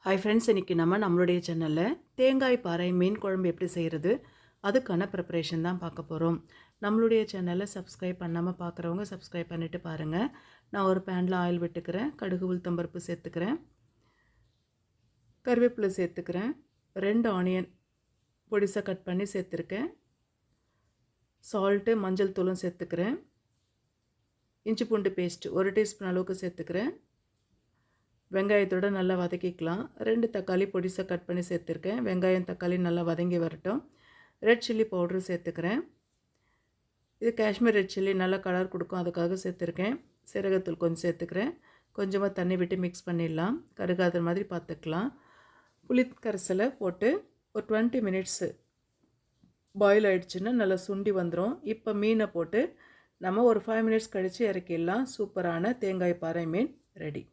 Hi friends, இன்றைக்கி நம்மளுடைய சேனலில் தேங்காய் பாறை மீன் குழம்பு எப்படி செய்கிறது அதுக்கான ப்ரிப்பரேஷன் தான் பார்க்க போகிறோம். நம்மளுடைய சேனலில் சப்ஸ்கிரைப் பண்ணாமல் பார்க்குறவங்க சப்ஸ்கிரைப் பண்ணிவிட்டு பாருங்கள். நான் ஒரு பேனில் ஆயில் விட்டுக்கிறேன், கடுகு உளுத்தம்பருப்பு சேர்த்துக்கிறேன், கருவேப்பிலை சேர்த்துக்கிறேன், 2 ஆனியன் பொடிசாக கட் பண்ணி சேர்த்துருக்கேன், சால்ட்டு மஞ்சள் தூளும் சேர்த்துக்கிறேன், இஞ்சி பூண்டு பேஸ்ட் 1 டீஸ்பூன் அளவுக்கு சேர்த்துக்கிறேன். வெங்காயத்தோடு நல்லா வதக்கிக்கலாம். 2 தக்காளி பொடிசாக கட் பண்ணி சேர்த்துருக்கேன். வெங்காயம் தக்காளி நல்லா வதங்கி வரட்டும். ரெட் சில்லி பவுட்ரு சேர்த்துக்கிறேன். இது காஷ்மீர் ரெட் சில்லி நல்லா கலர் கொடுக்கும், அதுக்காக சேர்த்துருக்கேன். சீரகத்தூள் கொஞ்சம் சேர்த்துக்கிறேன். கொஞ்சமாக தண்ணி விட்டு மிக்ஸ் பண்ணிடலாம். கருகாத மாதிரி பார்த்துக்கலாம். புளி கரைசலை போட்டு ஒரு 20 மினிட்ஸு பாயில் ஆகிடுச்சுன்னா நல்லா சுண்டி வந்துடும். இப்போ மீனை போட்டு நம்ம ஒரு 5 மினிட்ஸ் கழித்து இறக்கிடலாம். சூப்பரான தேங்காய் பாறை மீன் ரெடி.